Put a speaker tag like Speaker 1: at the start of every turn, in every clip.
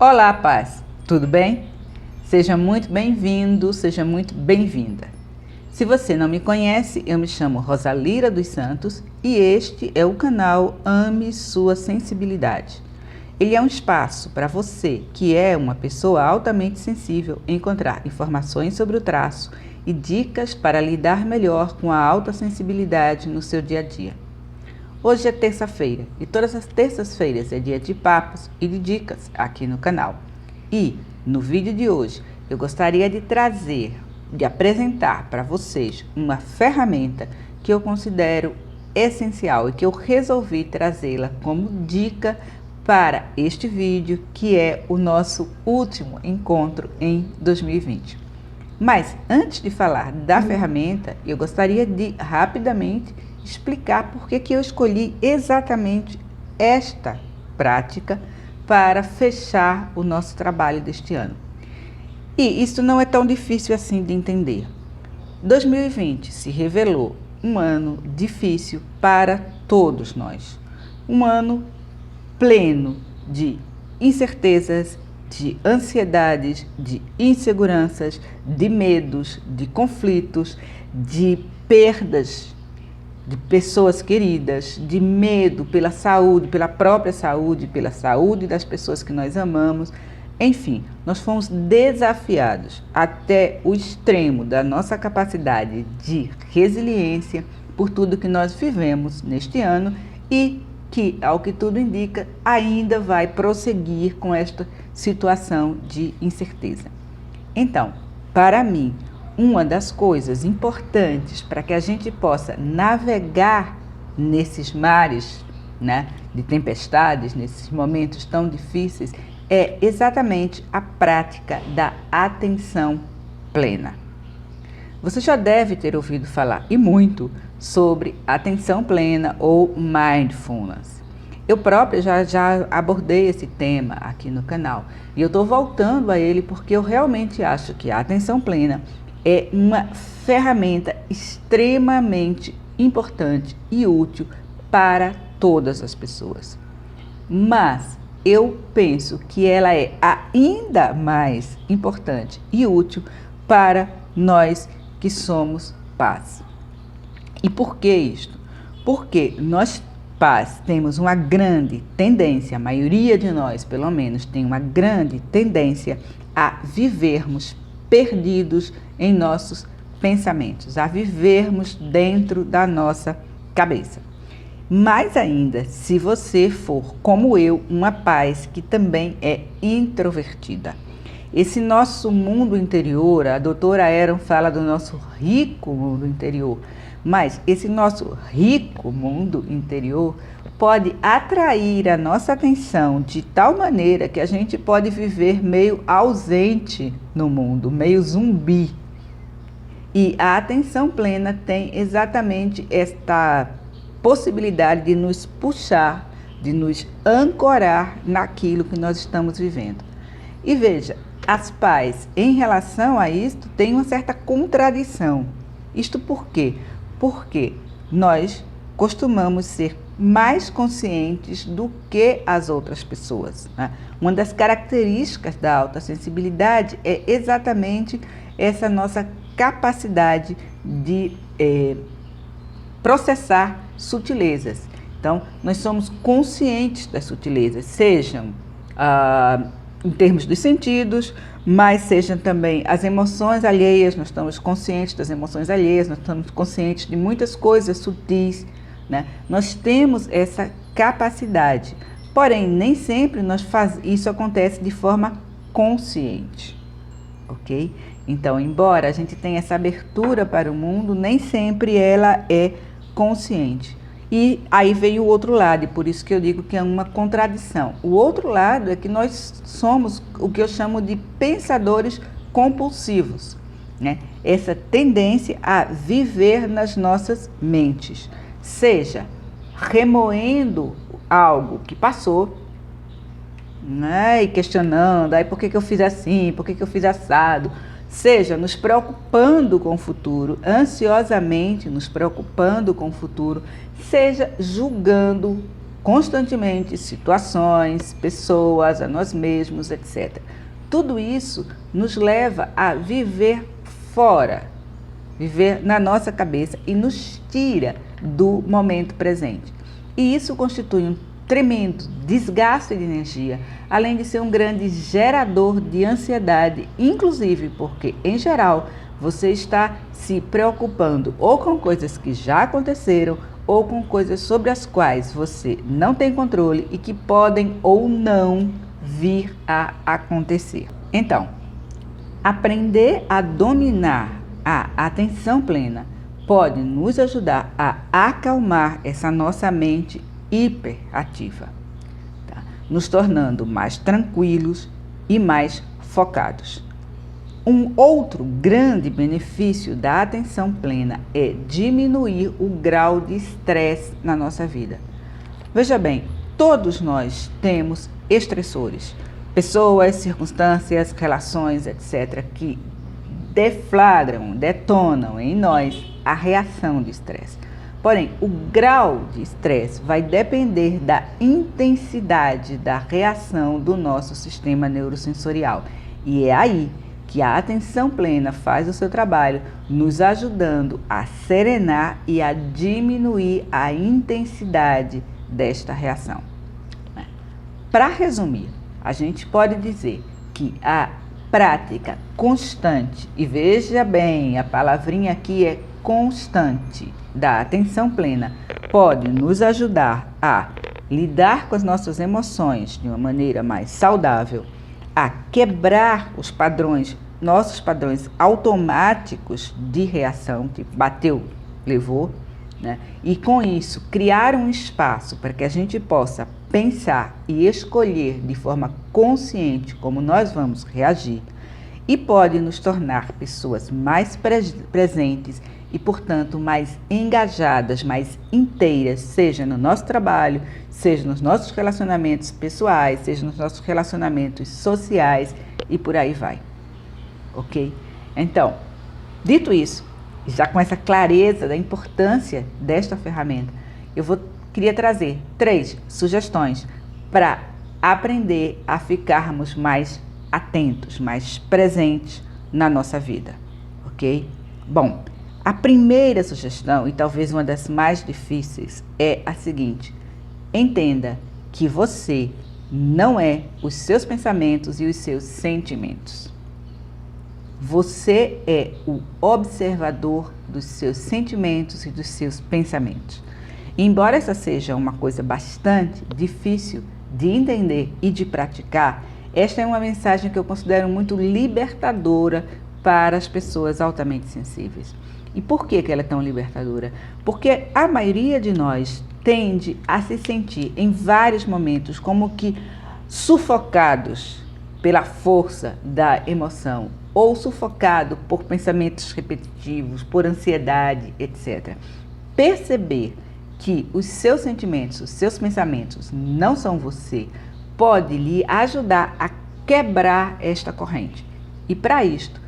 Speaker 1: Olá, paz! Tudo bem? Seja muito bem-vindo, seja muito bem-vinda. Se você não me conhece, eu me chamo Rosalira dos Santos e este é o canal Ame Sua Sensibilidade. Ele é um espaço para você, que é uma pessoa altamente sensível, encontrar informações sobre o traço e dicas para lidar melhor com a alta sensibilidade no seu dia a dia. Hoje é terça-feira e todas as terças-feiras é dia de papos e de dicas aqui no canal. E no vídeo de hoje eu gostaria de apresentar para vocês uma ferramenta que eu considero essencial e que eu resolvi trazê-la como dica para este vídeo, que é o nosso último encontro em 2020. Mas antes de falar da ferramenta, eu gostaria de rapidamente explicar por que eu escolhi exatamente esta prática para fechar o nosso trabalho deste ano. E isso não é tão difícil assim de entender. 2020 se revelou um ano difícil para todos nós. Um ano pleno de incertezas, de ansiedades, de inseguranças, de medos, de conflitos, de perdas de pessoas queridas, de medo pela saúde, pela própria saúde, pela saúde das pessoas que nós amamos. Enfim, nós fomos desafiados até o extremo da nossa capacidade de resiliência por tudo que nós vivemos neste ano e que, ao que tudo indica, ainda vai prosseguir com esta situação de incerteza. Então, para mim, uma das coisas importantes para que a gente possa navegar nesses mares, né, de tempestades, nesses momentos tão difíceis, é exatamente a prática da atenção plena. Você já deve ter ouvido falar, e muito, sobre atenção plena ou mindfulness. Eu própria já abordei esse tema aqui no canal e eu estou voltando a ele porque eu realmente acho que a atenção plena é uma ferramenta extremamente importante e útil para todas as pessoas. Mas eu penso que ela é ainda mais importante e útil para nós que somos paz. E por que isto? Porque nós, paz, temos uma grande tendência, a maioria de nós, pelo menos, tem uma grande tendência a vivermos perdidos em nossos pensamentos, a vivermos dentro da nossa cabeça. Mais ainda, se você for, como eu, uma paz que também é introvertida. Esse nosso mundo interior, a doutora Eron fala do nosso rico mundo interior, mas esse nosso rico mundo interior pode atrair a nossa atenção de tal maneira que a gente pode viver meio ausente no mundo, meio zumbi. E a atenção plena tem exatamente esta possibilidade de nos puxar, de nos ancorar naquilo que nós estamos vivendo. E veja, as paz em relação a isto tem uma certa contradição. Isto por quê? Porque nós costumamos ser mais conscientes do que as outras pessoas, né? Uma das características da alta sensibilidade é exatamente essa nossa capacidade de processar sutilezas. Então, nós somos conscientes das sutilezas, sejam em termos dos sentidos, mas sejam também as emoções alheias. Nós estamos conscientes das emoções alheias, nós estamos conscientes de muitas coisas sutis, né? Nós temos essa capacidade, porém nem sempre isso acontece de forma consciente, ok? Então, embora a gente tenha essa abertura para o mundo, nem sempre ela é consciente. E aí veio o outro lado, e por isso que eu digo que é uma contradição. O outro lado é que nós somos o que eu chamo de pensadores compulsivos, né? Essa tendência a viver nas nossas mentes, seja remoendo algo que passou, né? E questionando, aí por que eu fiz assim, por que eu fiz assado, seja nos preocupando com o futuro, ansiosamente nos preocupando com o futuro, seja julgando constantemente situações, pessoas, a nós mesmos, etc. Tudo isso nos leva a viver fora, viver na nossa cabeça e nos tira do momento presente. E isso constitui um tremendo desgaste de energia, além de ser um grande gerador de ansiedade, inclusive porque, em geral, você está se preocupando ou com coisas que já aconteceram ou com coisas sobre as quais você não tem controle e que podem ou não vir a acontecer. Então, aprender a dominar a atenção plena pode nos ajudar a acalmar essa nossa mente hiperativa, tá? Nos tornando mais tranquilos e mais focados. Um outro grande benefício da atenção plena é diminuir o grau de estresse na nossa vida. Veja bem, todos nós temos estressores, pessoas, circunstâncias, relações, etc., que deflagram, detonam em nós a reação de estresse. Porém, o grau de estresse vai depender da intensidade da reação do nosso sistema neurosensorial. E é aí que a atenção plena faz o seu trabalho, nos ajudando a serenar e a diminuir a intensidade desta reação. Para resumir, a gente pode dizer que a prática constante, e veja bem, a palavrinha aqui é constante, da atenção plena, pode nos ajudar a lidar com as nossas emoções de uma maneira mais saudável, a quebrar os padrões, nossos padrões automáticos de reação, tipo bateu, levou, né? E com isso criar um espaço para que a gente possa pensar e escolher de forma consciente como nós vamos reagir, e pode nos tornar pessoas mais presentes e, portanto, mais engajadas, mais inteiras, seja no nosso trabalho, seja nos nossos relacionamentos pessoais, seja nos nossos relacionamentos sociais e por aí vai. Ok? Então, dito isso, já com essa clareza da importância desta ferramenta, queria trazer 3 sugestões para aprender a ficarmos mais atentos, mais presentes na nossa vida, ok? Bom, a primeira sugestão, e talvez uma das mais difíceis, é a seguinte: entenda que você não é os seus pensamentos e os seus sentimentos. Você é o observador dos seus sentimentos e dos seus pensamentos. E embora essa seja uma coisa bastante difícil de entender e de praticar, esta é uma mensagem que eu considero muito libertadora para as pessoas altamente sensíveis. E por que ela é tão libertadora? Porque a maioria de nós tende a se sentir em vários momentos como que sufocados pela força da emoção ou sufocado por pensamentos repetitivos, por ansiedade, etc. Perceber que os seus sentimentos, os seus pensamentos não são você, pode lhe ajudar a quebrar esta corrente. E para isto,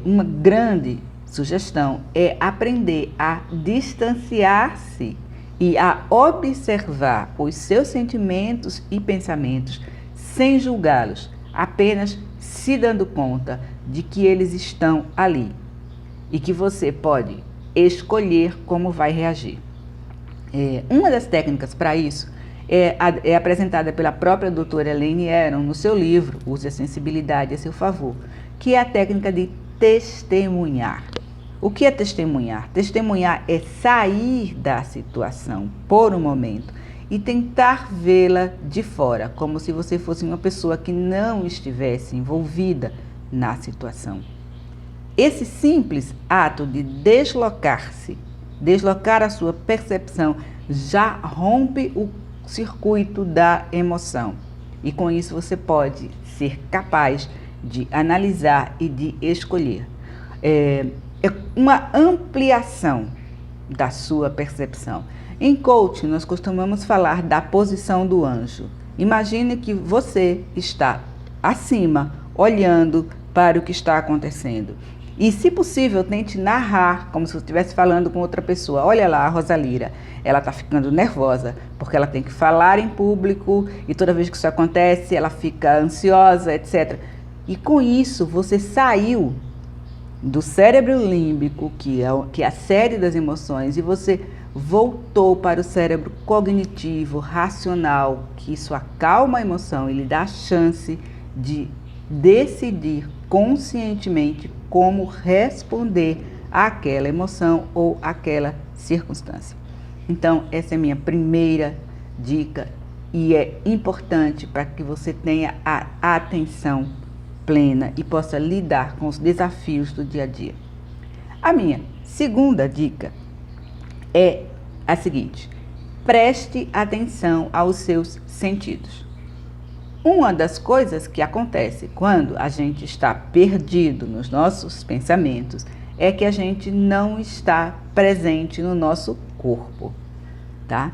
Speaker 1: uma grande sugestão é aprender a distanciar-se e a observar os seus sentimentos e pensamentos sem julgá-los, apenas se dando conta de que eles estão ali e que você pode escolher como vai reagir. Uma das técnicas para isso é apresentada pela própria doutora Elaine Aron no seu livro Use a Sensibilidade a seu favor, que é a técnica de testemunhar. O que é testemunhar? Testemunhar é sair da situação por um momento e tentar vê-la de fora, como se você fosse uma pessoa que não estivesse envolvida na situação. Esse simples ato de deslocar-se, deslocar a sua percepção, já rompe o circuito da emoção. E com isso você pode ser capaz de analisar e de escolher. É uma ampliação da sua percepção. Em coaching, nós costumamos falar da posição do anjo. Imagine que você está acima, olhando para o que está acontecendo. E, se possível, tente narrar, como se você estivesse falando com outra pessoa. Olha lá, a Rosalira, ela está ficando nervosa, porque ela tem que falar em público, e toda vez que isso acontece, ela fica ansiosa, etc. E com isso, você saiu do cérebro límbico, que é a sede das emoções, e você voltou para o cérebro cognitivo, racional, que isso acalma a emoção e lhe dá a chance de decidir conscientemente como responder àquela emoção ou àquela circunstância. Então, essa é a minha primeira dica e é importante para que você tenha a atenção plena e possa lidar com os desafios do dia a dia. A minha segunda dica é a seguinte: preste atenção aos seus sentidos. Uma das coisas que acontece quando a gente está perdido nos nossos pensamentos é que a gente não está presente no nosso corpo, tá?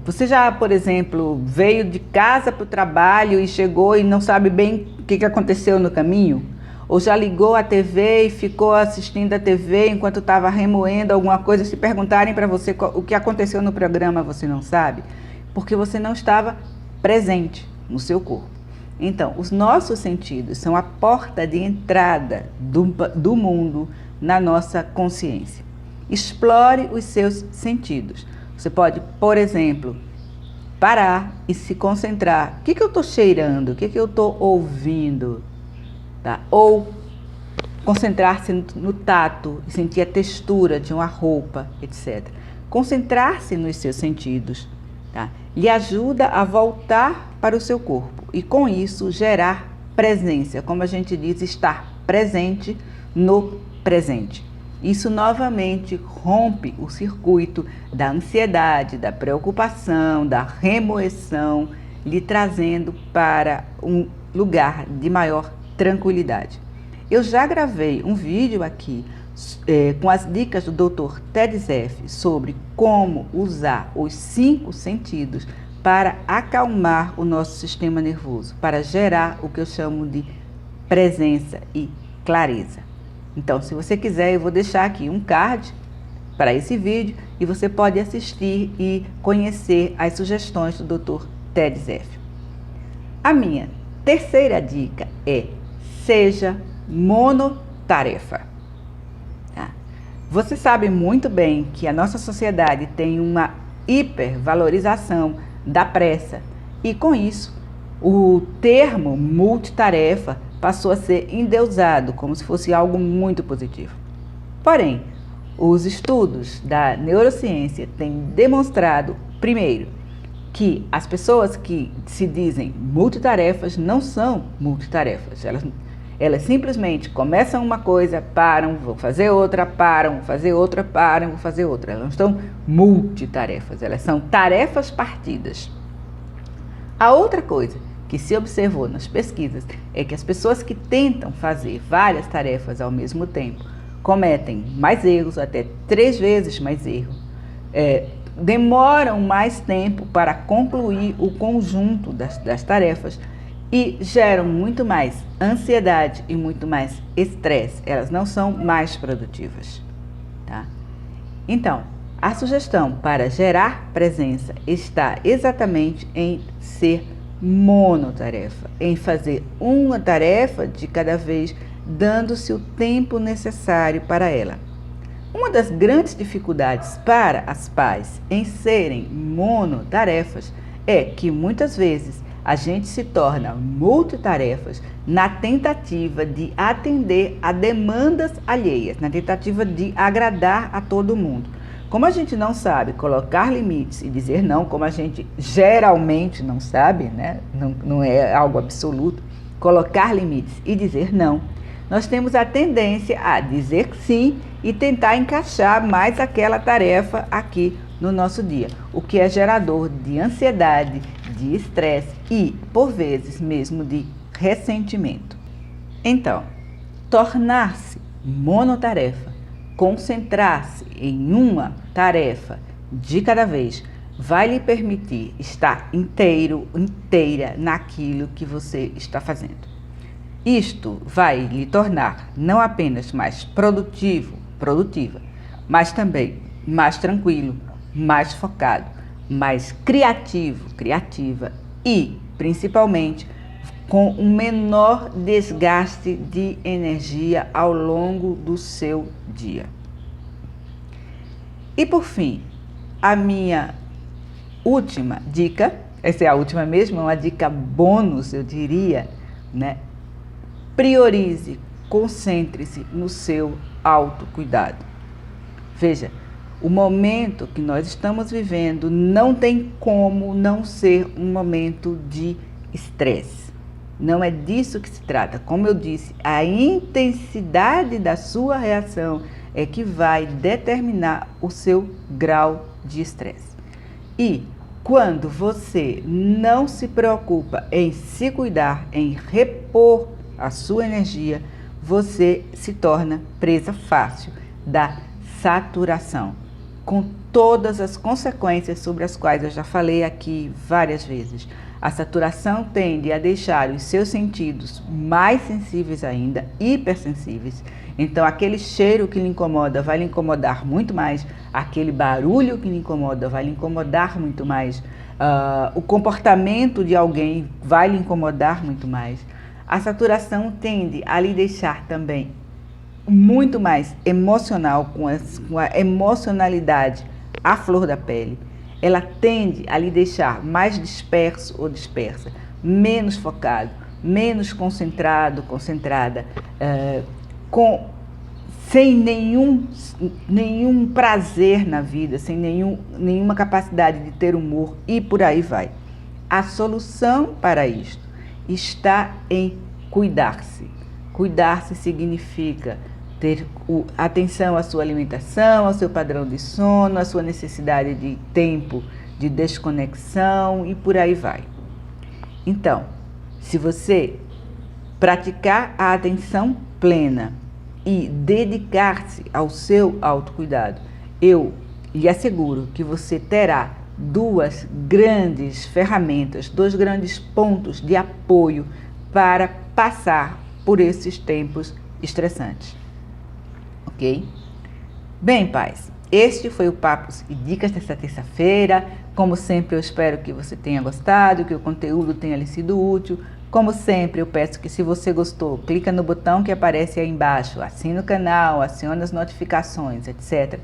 Speaker 1: Você já, por exemplo, veio de casa para o trabalho e chegou e não sabe bem o que aconteceu no caminho? Ou já ligou a TV e ficou assistindo a TV enquanto estava remoendo alguma coisa? Se perguntarem para você o que aconteceu no programa, você não sabe? Porque você não estava presente no seu corpo. Então, os nossos sentidos são a porta de entrada do mundo na nossa consciência. Explore os seus sentidos. Você pode, por exemplo, parar e se concentrar. O que eu estou cheirando? O que eu estou ouvindo? Tá? Ou concentrar-se no tato e sentir a textura de uma roupa, etc. Concentrar-se nos seus sentidos, tá? Lhe ajuda a voltar para o seu corpo e, com isso, gerar presença. Como a gente diz, estar presente no presente. Isso novamente rompe o circuito da ansiedade, da preocupação, da remoção, lhe trazendo para um lugar de maior tranquilidade. Eu já gravei um vídeo aqui com as dicas do Dr. Ted Zeff sobre como usar os 5 sentidos para acalmar o nosso sistema nervoso, para gerar o que eu chamo de presença e clareza. Então, se você quiser, eu vou deixar aqui um card para esse vídeo e você pode assistir e conhecer as sugestões do Dr. Ted Zeff. A minha terceira dica é: seja monotarefa. Tá? Você sabe muito bem que a nossa sociedade tem uma hipervalorização da pressa e, com isso, o termo multitarefa passou a ser endeusado como se fosse algo muito positivo. Porém, os estudos da neurociência têm demonstrado, primeiro, que as pessoas que se dizem multitarefas não são multitarefas. Elas simplesmente começam uma coisa, param, vão fazer outra, param, vão fazer outra, param, vão fazer outra. Elas não estão multitarefas, elas são tarefas partidas. A outra coisa que se observou nas pesquisas é que as pessoas que tentam fazer várias tarefas ao mesmo tempo cometem mais erros, até 3 vezes mais erros, demoram mais tempo para concluir o conjunto das tarefas e geram muito mais ansiedade e muito mais estresse. Elas não são mais produtivas, tá? Então, a sugestão para gerar presença está exatamente em ser monotarefa, em fazer uma tarefa de cada vez, dando-se o tempo necessário para ela. Uma das grandes dificuldades para as pais em serem monotarefas é que muitas vezes a gente se torna multitarefas na tentativa de atender a demandas alheias, na tentativa de agradar a todo mundo. Como a gente não sabe colocar limites e dizer não, como a gente geralmente não sabe, né? Não é algo absoluto, colocar limites e dizer não, nós temos a tendência a dizer sim e tentar encaixar mais aquela tarefa aqui no nosso dia, o que é gerador de ansiedade, de estresse e, por vezes, mesmo de ressentimento. Então, tornar-se monotarefa, concentrar-se em uma tarefa de cada vez, vai lhe permitir estar inteira naquilo que você está fazendo. Isto vai lhe tornar não apenas mais produtiva, mas também mais tranquilo, mais focado, mais criativa e, principalmente, com um menor desgaste de energia ao longo do seu dia. E por fim, a minha última dica, essa é a última mesmo, é uma dica bônus, eu diria, né? Priorize, concentre-se no seu autocuidado. Veja, o momento que nós estamos vivendo não tem como não ser um momento de estresse. Não é disso que se trata. Como eu disse, a intensidade da sua reação é que vai determinar o seu grau de estresse. E quando você não se preocupa em se cuidar, em repor a sua energia, você se torna presa fácil da saturação, com todas as consequências sobre as quais eu já falei aqui várias vezes. A saturação tende a deixar os seus sentidos mais sensíveis ainda, hipersensíveis. Então, aquele cheiro que lhe incomoda vai lhe incomodar muito mais, aquele barulho que lhe incomoda vai lhe incomodar muito mais, o comportamento de alguém vai lhe incomodar muito mais. A saturação tende a lhe deixar também muito mais emocional, com a emocionalidade à flor da pele. Ela tende a lhe deixar mais disperso ou dispersa, menos focado, menos concentrado, concentrada, sem nenhum prazer na vida, sem nenhuma capacidade de ter humor e por aí vai. A solução para isto está em cuidar-se. Cuidar-se significa ter atenção à sua alimentação, ao seu padrão de sono, à sua necessidade de tempo de desconexão e por aí vai. Então, se você praticar a atenção plena e dedicar-se ao seu autocuidado, eu lhe asseguro que você terá duas grandes ferramentas, dois grandes pontos de apoio para passar por esses tempos estressantes. Ok? Bem, pais, este foi o Papos e Dicas desta terça-feira. Como sempre, eu espero que você tenha gostado, que o conteúdo tenha lhe sido útil. Como sempre, eu peço que se você gostou, clica no botão que aparece aí embaixo, assina o canal, aciona as notificações, etc.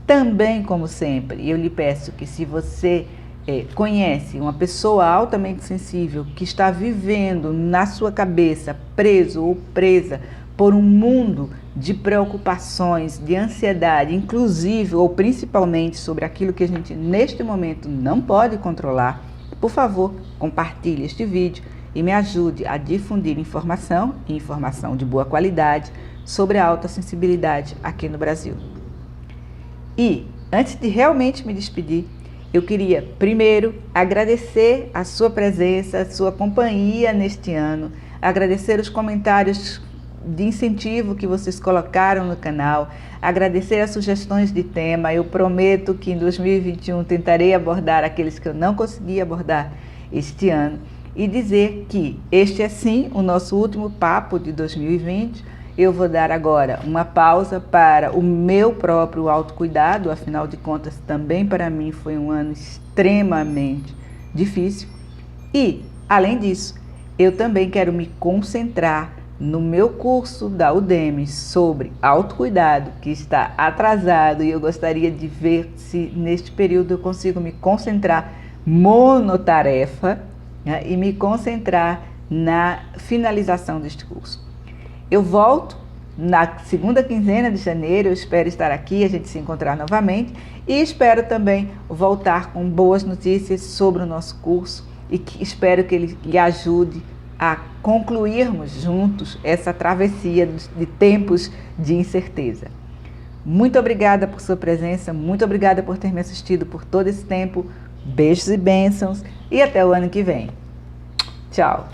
Speaker 1: Também, como sempre, eu lhe peço que se você conhece uma pessoa altamente sensível que está vivendo na sua cabeça, preso ou presa por um mundo de preocupações, de ansiedade, inclusive ou principalmente sobre aquilo que a gente neste momento não pode controlar, por favor, compartilhe este vídeo e me ajude a difundir informação e informação de boa qualidade sobre a alta sensibilidade aqui no Brasil. E, antes de realmente me despedir, eu queria primeiro agradecer a sua presença, a sua companhia neste ano, agradecer os comentários de incentivo que vocês colocaram no canal, agradecer as sugestões de tema. Eu prometo que em 2021 tentarei abordar aqueles que eu não consegui abordar este ano e dizer que este é sim o nosso último papo de 2020. Eu vou dar agora uma pausa para o meu próprio autocuidado, afinal de contas também para mim foi um ano extremamente difícil. E, além disso, eu também quero me concentrar no meu curso da Udemy sobre autocuidado, que está atrasado, e eu gostaria de ver se neste período eu consigo me concentrar monotarefa, né, e me concentrar na finalização deste curso. Eu volto na segunda quinzena de janeiro, eu espero estar aqui, a gente se encontrar novamente e espero também voltar com boas notícias sobre o nosso curso e que espero que ele lhe ajude a concluirmos juntos essa travessia de tempos de incerteza. Muito obrigada por sua presença, muito obrigada por ter me assistido por todo esse tempo. Beijos e bênçãos e até o ano que vem. Tchau!